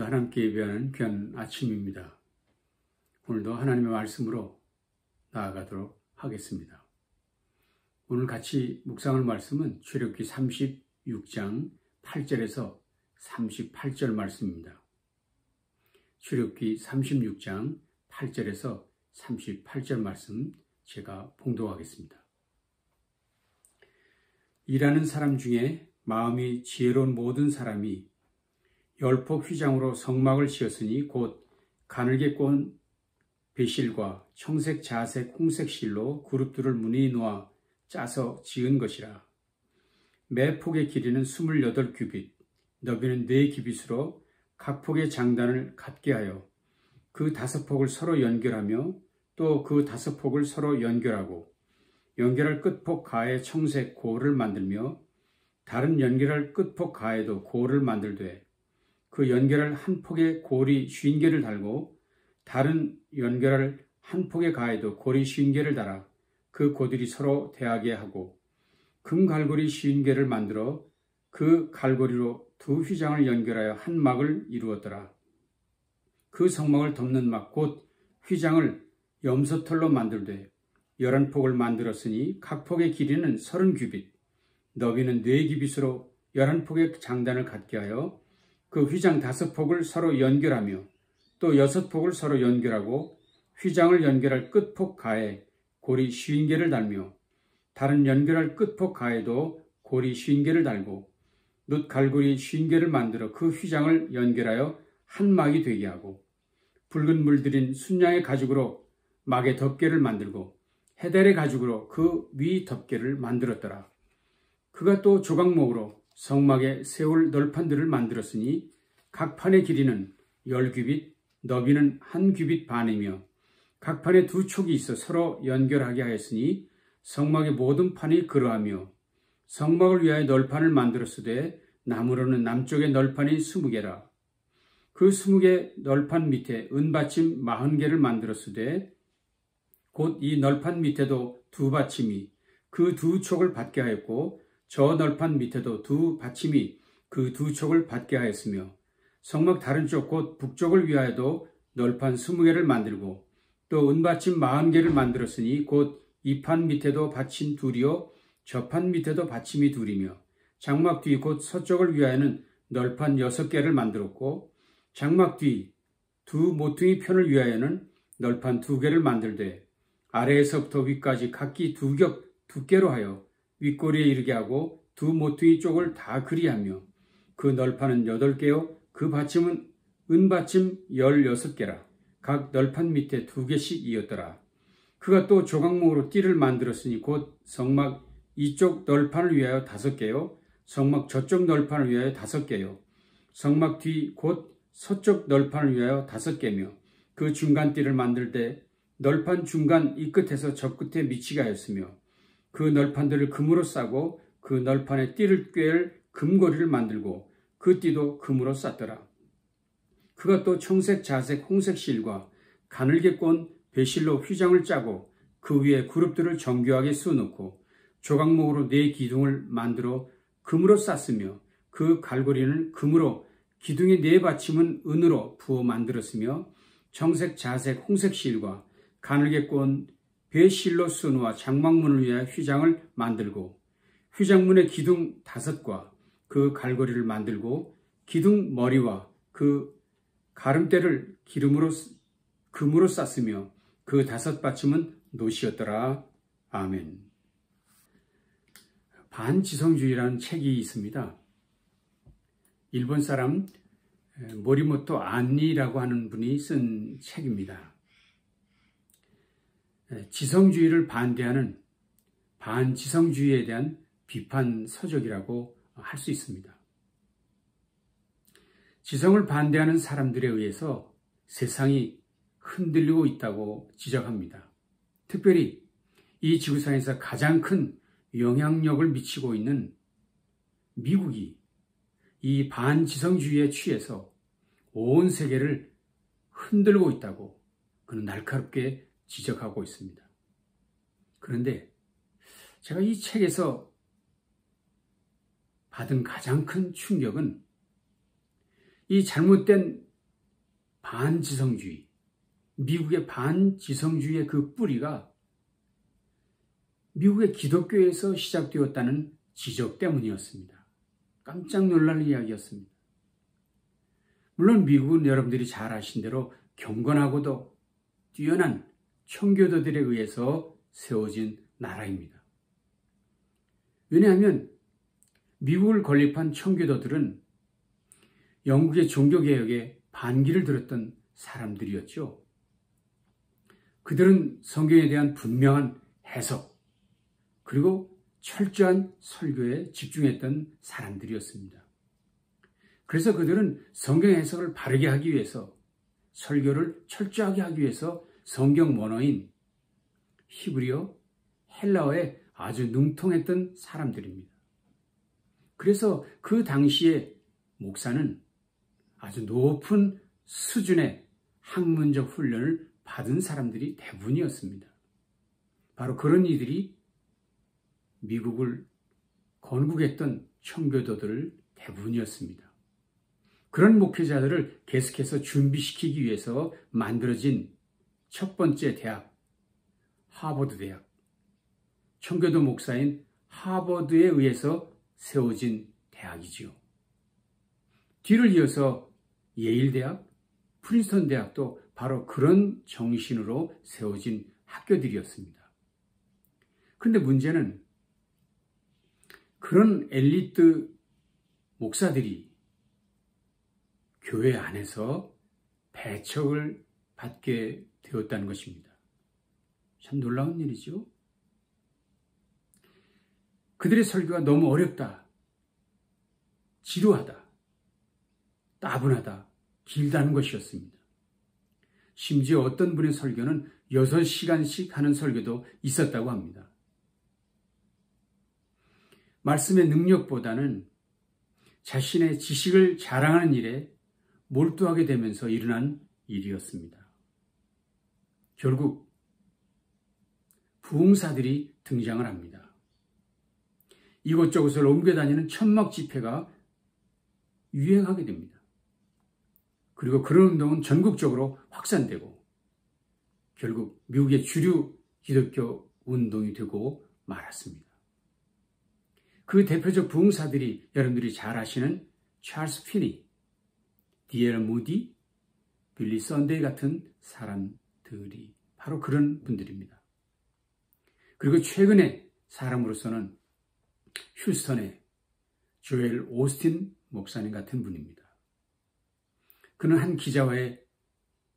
오늘도 하나님께 예배하는 귀한 아침입니다. 오늘도 하나님의 말씀으로 나아가도록 하겠습니다. 오늘 같이 묵상할 말씀은 출애굽기 36장 8절에서 38절 말씀입니다. 출애굽기 36장 8절에서 38절 말씀 제가 봉독하겠습니다. 일하는 사람 중에 마음이 지혜로운 모든 사람이 열폭 휘장으로 성막을 지었으니 곧 가늘게 꼰 배실과 청색, 자색, 홍색 실로 그룹들을 무늬 놓아 짜서 지은 것이라. 매 폭의 길이는 28규빗, 너비는 4규빗으로 각 폭의 장단을 같게 하여 그 5폭을 서로 연결하며 또 그 5폭을 서로 연결하고 연결할 끝폭 가에 청색 고를 만들며 다른 연결할 끝폭 가에도 고를 만들되 그 연결할 한 폭에 골이 50개를 달고 다른 연결할 한 폭의 가에도 골이 50개를 달아 그 고들이 서로 대하게 하고 금 갈고리 50개를 만들어 그 갈고리로 2 휘장을 연결하여 한 막을 이루었더라. 그 성막을 덮는 막 곧 휘장을 염소털로 만들되 11폭을 만들었으니 각 폭의 길이는 30규빗, 너비는 4규빗으로 11폭의 장단을 갖게 하여 그 휘장 5폭을 서로 연결하며 또 6폭을 서로 연결하고 휘장을 연결할 끝폭 가에 골이 50개를 달며 다른 연결할 끝폭 가에도 골이 50개를 달고 놋 갈고리 50개를 만들어 그 휘장을 연결하여 한 막이 되게 하고 붉은 물들인 순양의 가죽으로 막의 덮개를 만들고 해달의 가죽으로 그 위 덮개를 만들었더라. 그가 또 조각목으로 성막에 세울 널판들을 만들었으니 각 판의 길이는 10규빗, 너비는 1규빗 반이며 각 판에 2촉이 있어 서로 연결하게 하였으니 성막의 모든 판이 그러하며 성막을 위하여 널판을 만들었으되 나무로는 남쪽의 널판이 20개라. 그 20개 널판 밑에 은받침 40개를 만들었으되 곧 이 널판 밑에도 2 받침이 그 2촉을 받게 하였고 저 널판 밑에도 2 받침이 그 2촉을 받게 하였으며 성막 다른 쪽 곧 북쪽을 위하여도 널판 20개를 만들고 또 은받침 40개를 만들었으니 곧 이 판 밑에도 받침 2이요 저 판 밑에도 받침이 2이며 장막 뒤 곧 서쪽을 위하여는 널판 6개를 만들었고 장막 뒤 2 모퉁이 편을 위하여는 널판 2개를 만들되 아래에서부터 위까지 각기 2겹 두께로 하여 윗꼬리에 이르게 하고 2 모퉁이 쪽을 다 그리하며 그 널판은 8개요 그 받침은 은받침 16개라. 각 널판 밑에 2개씩 이었더라. 그가 또 조각목으로 띠를 만들었으니 곧 성막 이쪽 널판을 위하여 5개요 성막 저쪽 널판을 위하여 5개요 성막 뒤 곧 서쪽 널판을 위하여 5개며 그 중간 띠를 만들 때 널판 중간 이 끝에서 저 끝에 미치게 하였으며 그 널판들을 금으로 싸고 그 널판에 띠를 꿰을 금고리를 만들고 그 띠도 금으로 쌌더라. 그가 또 청색, 자색, 홍색 실과 가늘게 꼰 배실로 휘장을 짜고 그 위에 그룹들을 정교하게 쑤놓고 조각목으로 4 기둥을 만들어 금으로 쌌으며 그 갈고리는 금으로 기둥의 4 받침은 은으로 부어 만들었으며 청색, 자색, 홍색 실과 가늘게 꼰 배실로 쑤놓아 장막문을 위하여 휘장을 만들고 휘장문의 기둥 5과 그 갈고리를 만들고 기둥 머리와 그 가름대를 금으로 쌌으며 그 5 받침은 놋이었더라. 아멘. 반지성주의라는 책이 있습니다. 일본 사람 모리모토 안니라고 하는 분이 쓴 책입니다. 지성주의를 반대하는 반지성주의에 대한 비판 서적이라고 할 수 있습니다. 지성을 반대하는 사람들에 의해서 세상이 흔들리고 있다고 지적합니다. 특별히 이 지구상에서 가장 큰 영향력을 미치고 있는 미국이 이 반지성주의에 취해서 온 세계를 흔들고 있다고 그는 날카롭게 지적하고 있습니다. 그런데 제가 이 책에서 받은 가장 큰 충격은 이 잘못된 반지성주의, 미국의 반지성주의의 그 뿌리가 미국의 기독교에서 시작되었다는 지적 때문이었습니다. 깜짝 놀랄 이야기였습니다. 물론 미국은 여러분들이 잘 아신 대로 경건하고도 뛰어난 청교도들에 의해서 세워진 나라입니다. 왜냐하면 미국을 건립한 청교도들은 영국의 종교개혁에 반기를 들었던 사람들이었죠. 그들은 성경에 대한 분명한 해석, 그리고 철저한 설교에 집중했던 사람들이었습니다. 그래서 그들은 성경 해석을 바르게 하기 위해서, 설교를 철저하게 하기 위해서 성경 원어인 히브리어, 헬라어에 아주 능통했던 사람들입니다. 그래서 그 당시에 목사는 아주 높은 수준의 학문적 훈련을 받은 사람들이 대부분이었습니다. 바로 그런 이들이 미국을 건국했던 청교도들 대부분이었습니다. 그런 목회자들을 계속해서 준비시키기 위해서 만들어진 첫 번째 대학, 하버드 대학, 청교도 목사인 하버드에 의해서 세워진 대학이지요. 뒤를 이어서 예일 대학, 프린스턴 대학도 바로 그런 정신으로 세워진 학교들이었습니다. 그런데 문제는 그런 엘리트 목사들이 교회 안에서 배척을 받게 되었다는 것입니다. 참 놀라운 일이죠. 그들의 설교가 너무 어렵다, 지루하다, 따분하다, 길다는 것이었습니다. 심지어 어떤 분의 설교는 6시간씩 하는 설교도 있었다고 합니다. 말씀의 능력보다는 자신의 지식을 자랑하는 일에 몰두하게 되면서 일어난 일이었습니다. 결국 부흥사들이 등장을 합니다. 이곳저곳을 옮겨다니는 천막 집회가 유행하게 됩니다. 그리고 그런 운동은 전국적으로 확산되고 결국 미국의 주류 기독교 운동이 되고 말았습니다. 그 대표적 부흥사들이 여러분들이 잘 아시는 찰스 피니, D.L. 무디, 빌리 썬데이 같은 사람들이 바로 그런 분들입니다. 그리고 최근의 사람으로서는 휴스턴의 조엘 오스틴 목사님 같은 분입니다. 그는 한 기자와의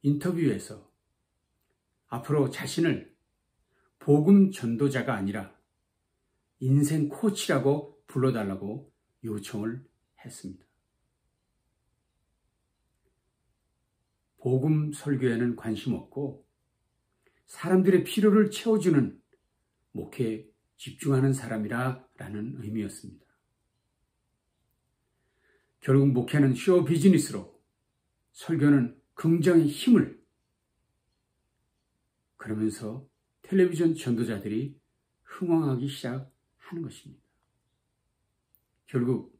인터뷰에서 앞으로 자신을 복음 전도자가 아니라 인생 코치라고 불러달라고 요청을 했습니다. 복음 설교에는 관심 없고 사람들의 필요를 채워주는 목회에 집중하는 사람이라는 의미였습니다. 결국 목회는 쇼 비즈니스로, 설교는 긍정의 힘을, 그러면서 텔레비전 전도자들이 흥황하기 시작하는 것입니다. 결국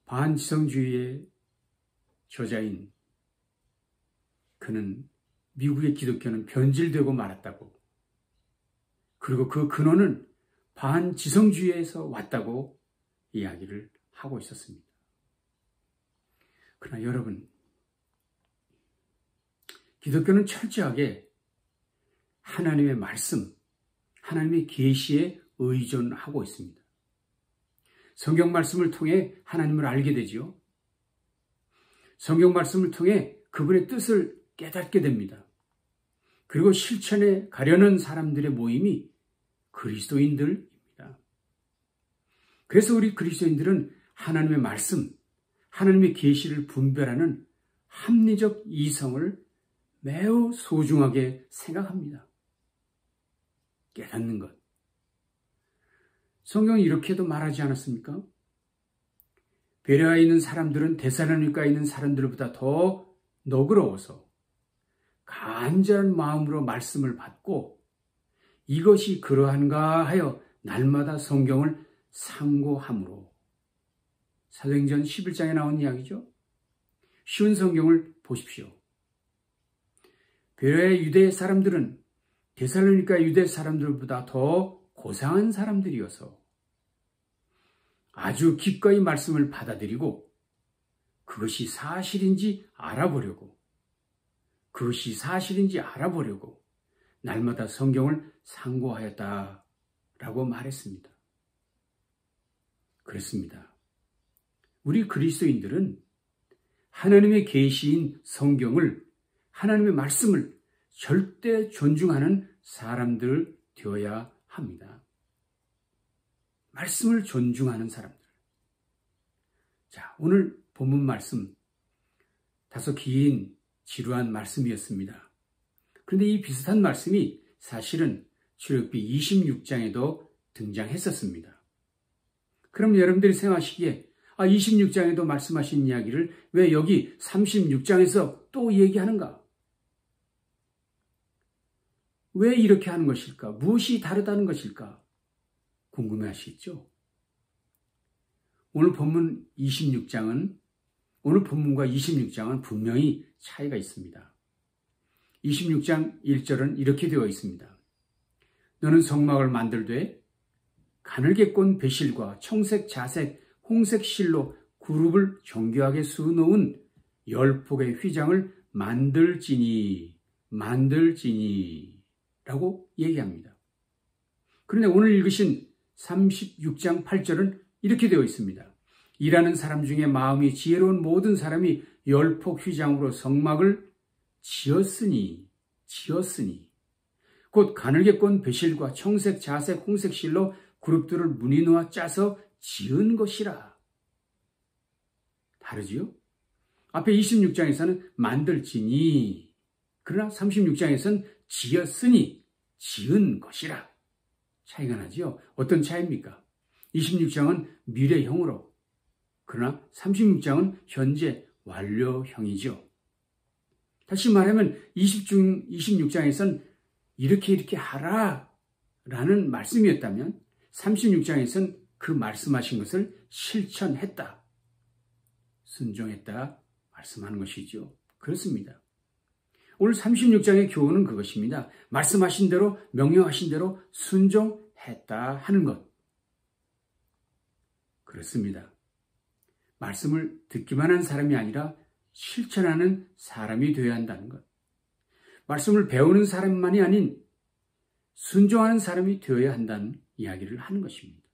반지성주의의 저자인 그는 미국의 기독교는 변질되고 말았다고, 그리고 그 근원은 반지성주의에서 왔다고 이야기를 하고 있었습니다. 그러나 여러분, 기독교는 철저하게 하나님의 말씀, 하나님의 계시에 의존하고 있습니다. 성경 말씀을 통해 하나님을 알게 되지요. 성경 말씀을 통해 그분의 뜻을 깨닫게 됩니다. 그리고 실천에 가려는 사람들의 모임이 그리스도인들입니다. 그래서 우리 그리스도인들은 하나님의 말씀, 하나님의 계시를 분별하는 합리적 이성을 매우 소중하게 생각합니다. 깨닫는 것. 성경이 이렇게도 말하지 않았습니까? 베레아에 있는 사람들은 데살로니가에 있는 사람들보다 더 너그러워서 간절한 마음으로 말씀을 받고 이것이 그러한가 하여 날마다 성경을 상고함으로. 사도행전 11장에 나온 이야기죠. 쉬운 성경을 보십시오. 베레아의 유대 사람들은 데살로니가 유대 사람들보다 더 고상한 사람들이어서 아주 기꺼이 말씀을 받아들이고 그것이 사실인지 알아보려고 날마다 성경을 상고하였다라고 말했습니다. 그렇습니다. 우리 그리스도인들은 하나님의 계시인 성경을, 하나님의 말씀을 절대 존중하는 사람들 되어야 합니다. 말씀을 존중하는 사람들. 자, 오늘 본문 말씀 다소 긴 지루한 말씀이었습니다. 그런데 이 비슷한 말씀이 사실은 출애굽기 26장에도 등장했었습니다. 그럼 여러분들이 생각하시기에 26장에도 말씀하신 이야기를 왜 여기 36장에서 또 얘기하는가? 왜 이렇게 하는 것일까? 무엇이 다르다는 것일까? 궁금해하시죠? 오늘 본문과 26장은 분명히 차이가 있습니다. 26장 1절은 이렇게 되어 있습니다. 너는 성막을 만들되 가늘게 꼰 배실과 청색, 자색, 홍색 실로 그룹을 정교하게 수놓은 10폭의 휘장을 만들지니 라고 얘기합니다. 그런데 오늘 읽으신 36장 8절은 이렇게 되어 있습니다. 일하는 사람 중에 마음이 지혜로운 모든 사람이 10폭 휘장으로 성막을 지었으니 곧 가늘게 꼰 배실과 청색, 자색, 홍색 실로 그룹들을 무늬 놓아 짜서 지은 것이라. 다르지요? 앞에 26장에서는 만들지니, 그러나 36장에서는 지었으니 지은 것이라. 차이가 나지요? 어떤 차이입니까? 26장은 미래형으로, 그러나 36장은 현재 완료형이죠. 다시 말하면 26장에서는 이렇게 하라 라는 말씀이었다면 36장에서는 그 말씀하신 것을 실천했다, 순종했다 말씀하는 것이죠. 그렇습니다. 오늘 36장의 교훈은 그것입니다. 말씀하신 대로, 명령하신 대로 순종했다 하는 것. 그렇습니다. 말씀을 듣기만 한 사람이 아니라 실천하는 사람이 되어야 한다는 것. 말씀을 배우는 사람만이 아닌 순종하는 사람이 되어야 한다는 이야기를 하는 것입니다.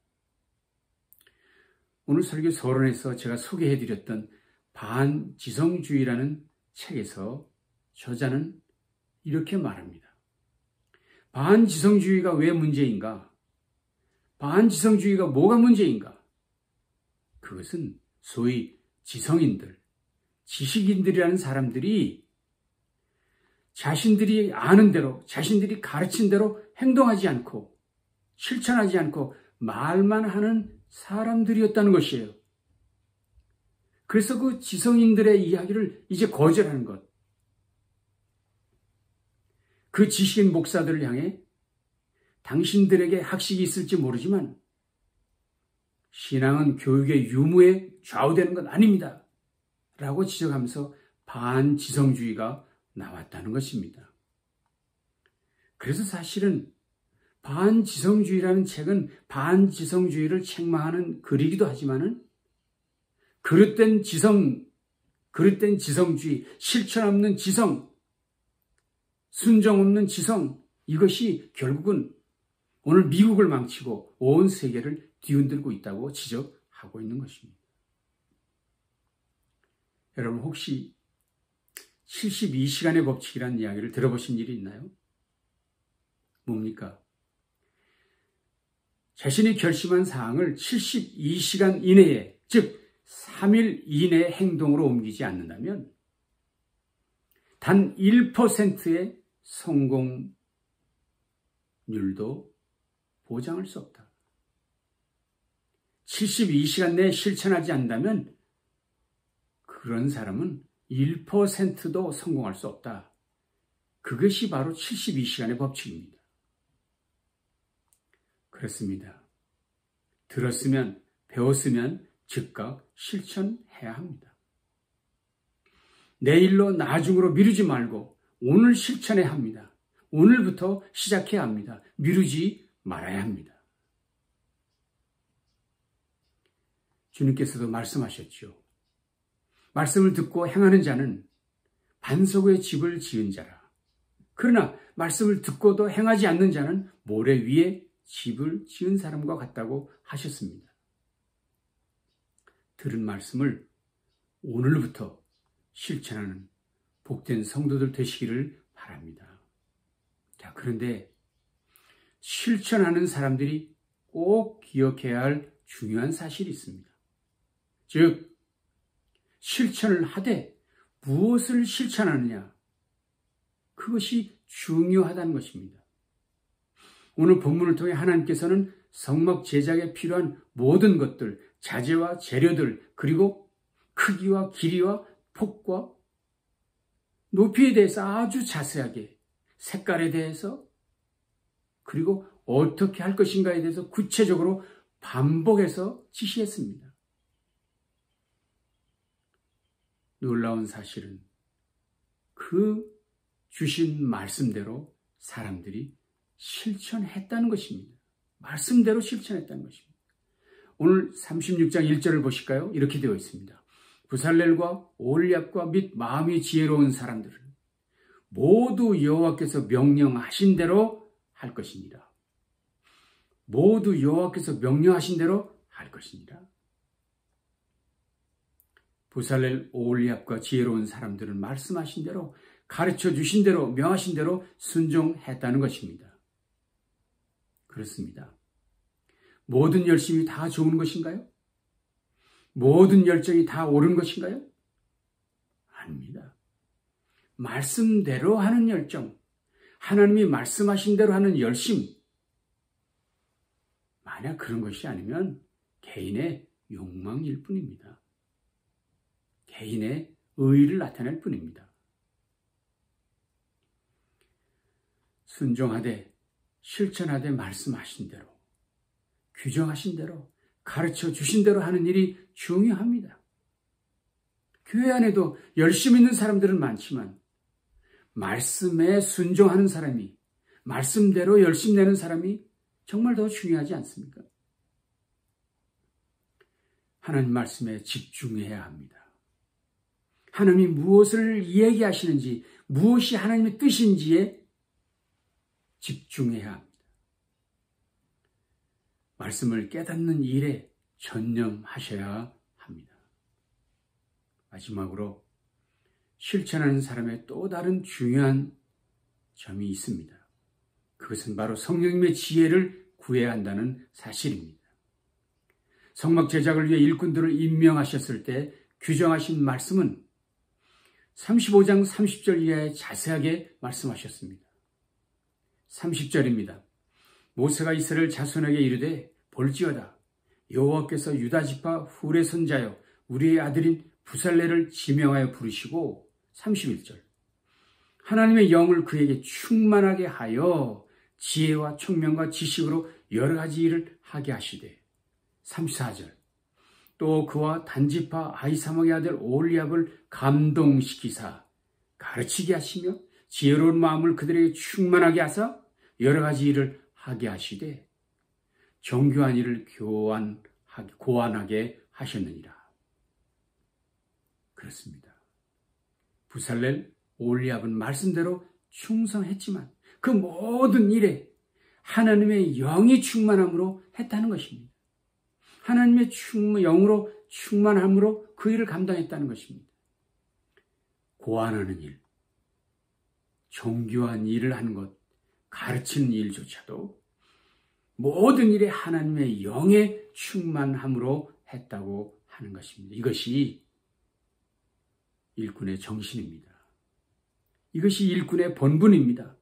오늘 설교 서론에서 제가 소개해드렸던 반지성주의라는 책에서 저자는 이렇게 말합니다. 반지성주의가 왜 문제인가? 반지성주의가 뭐가 문제인가? 그것은 소위 지성인들, 지식인들이라는 사람들이 자신들이 아는 대로, 자신들이 가르친 대로 행동하지 않고 실천하지 않고 말만 하는 사람들이었다는 것이에요. 그래서 그 지성인들의 이야기를 이제 거절하는 것. 그 지식인 목사들을 향해 당신들에게 학식이 있을지 모르지만 신앙은 교육의 유무에 좌우되는 것 아닙니다 라고 지적하면서 반지성주의가 나왔다는 것입니다. 그래서 사실은 반지성주의라는 책은 반지성주의를 책망하는 글이기도 하지만은 그릇된 지성주의, 실천 없는 지성, 순종 없는 지성, 이것이 결국은 오늘 미국을 망치고 온 세계를 뒤흔들고 있다고 지적하고 있는 것입니다. 여러분 혹시 72시간의 법칙이라는 이야기를 들어보신 일이 있나요? 뭡니까? 자신이 결심한 사항을 72시간 이내에, 즉 3일 이내에 행동으로 옮기지 않는다면 단 1%의 성공률도 보장할 수 없다. 72시간 내에 실천하지 않는다면 그런 사람은 1%도 성공할 수 없다. 그것이 바로 72시간의 법칙입니다. 그렇습니다. 들었으면, 배웠으면 즉각 실천해야 합니다. 내일로 나중으로 미루지 말고 오늘 실천해야 합니다. 오늘부터 시작해야 합니다. 미루지 말아야 합니다. 주님께서도 말씀하셨죠. 말씀을 듣고 행하는 자는 반석 위에 집을 지은 자라. 그러나 말씀을 듣고도 행하지 않는 자는 모래 위에 집을 지은 사람과 같다고 하셨습니다. 들은 말씀을 오늘부터 실천하는 복된 성도들 되시기를 바랍니다. 자, 그런데 실천하는 사람들이 꼭 기억해야 할 중요한 사실이 있습니다. 즉, 실천을 하되 무엇을 실천하느냐, 그것이 중요하다는 것입니다. 오늘 본문을 통해 하나님께서는 성막 제작에 필요한 모든 것들, 자재와 재료들, 그리고 크기와 길이와 폭과 높이에 대해서 아주 자세하게, 색깔에 대해서, 그리고 어떻게 할 것인가에 대해서 구체적으로 반복해서 지시했습니다. 놀라운 사실은 그 주신 말씀대로 사람들이 실천했다는 것입니다. 말씀대로 실천했다는 것입니다. 오늘 36장 1절을 보실까요? 이렇게 되어 있습니다. 부살렐과 오홀리압과 및 마음이 지혜로운 사람들은 모두 여호와께서 명령하신 대로 할 것이니라. 모두 여호와께서 명령하신 대로 할 것이니라. 부살렐, 오홀리압과 지혜로운 사람들은 말씀하신 대로, 가르쳐 주신 대로, 명하신 대로 순종했다는 것입니다. 그렇습니다. 모든 열심이 다 좋은 것인가요? 모든 열정이 다 옳은 것인가요? 아닙니다. 말씀대로 하는 열정, 하나님이 말씀하신 대로 하는 열심, 만약 그런 것이 아니면 개인의 욕망일 뿐입니다. 개인의 의의를 나타낼 뿐입니다. 순종하되 실천하되 말씀하신 대로, 규정하신 대로, 가르쳐 주신 대로 하는 일이 중요합니다. 교회 안에도 열심 있는 사람들은 많지만 말씀에 순종하는 사람이, 말씀대로 열심 내는 사람이 정말 더 중요하지 않습니까? 하나님 말씀에 집중해야 합니다. 하나님이 무엇을 얘기하시는지, 무엇이 하나님의 뜻인지에 집중해야 합니다. 말씀을 깨닫는 일에 전념하셔야 합니다. 마지막으로 실천하는 사람의 또 다른 중요한 점이 있습니다. 그것은 바로 성령님의 지혜를 구해야 한다는 사실입니다. 성막 제작을 위해 일꾼들을 임명하셨을 때 규정하신 말씀은 35장 30절 이하에 자세하게 말씀하셨습니다. 30절입니다. 모세가 이스라엘 자손에게 이르되 볼지어다 여호와께서 유다 지파 훌의 손자여 우리의 아들인 부살렐을 지명하여 부르시고 31절 하나님의 영을 그에게 충만하게 하여 지혜와 총명과 지식으로 여러 가지 일을 하게 하시되 34절 또 그와 단지파 아히사막의 아들 오홀리압을 감동시키사 가르치게 하시며 지혜로운 마음을 그들에게 충만하게 하사 여러 가지 일을 하게 하시되 정교한 일을 고안하게 하셨느니라. 그렇습니다. 부살렐, 오홀리압은 말씀대로 충성했지만 그 모든 일에 하나님의 영이 충만함으로 했다는 것입니다. 하나님의 영으로 충만함으로 그 일을 감당했다는 것입니다. 고안하는 일, 정교한 일을 하는 것, 가르치는 일조차도 모든 일에 하나님의 영의 충만함으로 했다고 하는 것입니다. 이것이 일꾼의 정신입니다. 이것이 일꾼의 본분입니다.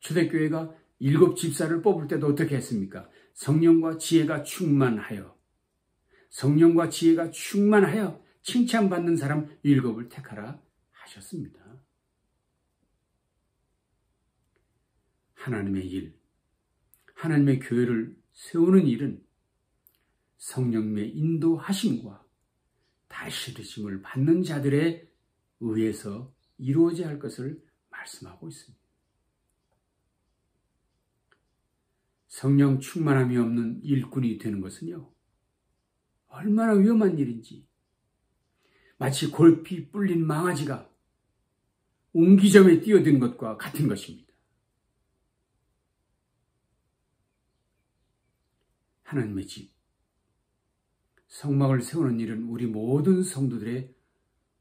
초대교회가 7 집사를 뽑을 때도 어떻게 했습니까? 성령과 지혜가 충만하여 칭찬받는 사람 7을 택하라 하셨습니다. 하나님의 일, 하나님의 교회를 세우는 일은 성령님의 인도하심과 다스리심을 받는 자들의 의해서 이루어져야 할 것을 말씀하고 있습니다. 성령 충만함이 없는 일꾼이 되는 것은요, 얼마나 위험한 일인지, 마치 골피 뿔린 망아지가 옹기점에 뛰어든 것과 같은 것입니다. 하나님의 집, 성막을 세우는 일은 우리 모든 성도들의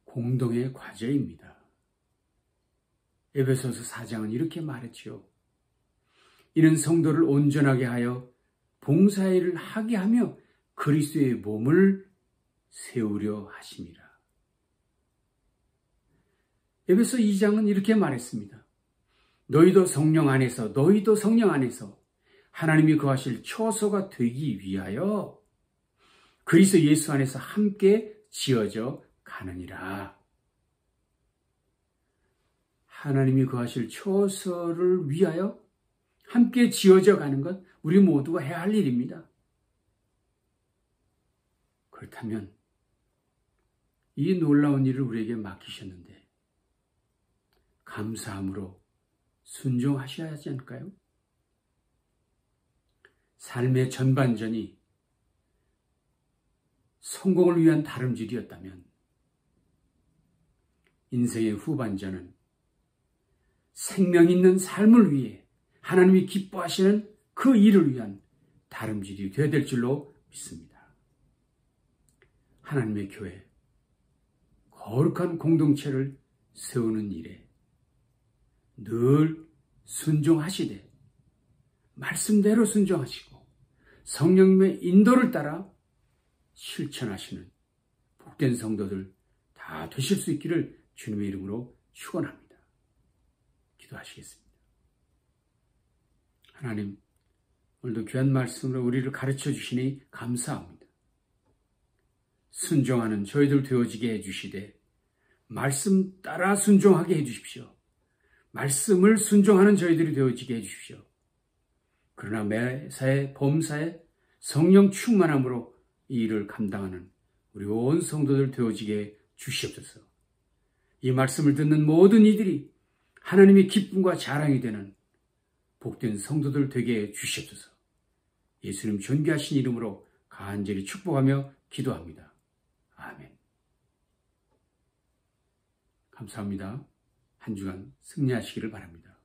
공동의 과제입니다. 에베소서 4장은 이렇게 말했지요. 이는 성도를 온전하게 하여 봉사일을 하게 하며 그리스도의 몸을 세우려 하심이라. 에베소 2장은 이렇게 말했습니다. 너희도 성령 안에서 하나님이 거하실 처소가 되기 위하여 그리스도 예수 안에서 함께 지어져 가느니라. 하나님이 거하실 처소를 위하여 함께 지어져 가는 것, 우리 모두가 해야 할 일입니다. 그렇다면 이 놀라운 일을 우리에게 맡기셨는데 감사함으로 순종하셔야 하지 않을까요? 삶의 전반전이 성공을 위한 다름질이었다면 인생의 후반전은 생명 있는 삶을 위해 하나님이 기뻐하시는 그 일을 위한 다름질이 되어야 될 줄로 믿습니다. 하나님의 교회, 거룩한 공동체를 세우는 일에 늘 순종하시되 말씀대로 순종하시고 성령님의 인도를 따라 실천하시는 복된 성도들 다 되실 수 있기를 주님의 이름으로 축원합니다. 기도하시겠습니다. 하나님, 오늘도 귀한 말씀으로 우리를 가르쳐 주시니 감사합니다. 순종하는 저희들 되어지게 해주시되 말씀 따라 순종하게 해주십시오. 말씀을 순종하는 저희들이 되어지게 해주십시오. 그러나 매사에 범사에 성령 충만함으로 이 일을 감당하는 우리 온 성도들 되어지게 주시옵소서. 이 말씀을 듣는 모든 이들이 하나님의 기쁨과 자랑이 되는 복된 성도들 되게 주시옵소서. 예수님 존귀하신 이름으로 간절히 축복하며 기도합니다. 아멘. 감사합니다. 한 주간 승리하시기를 바랍니다.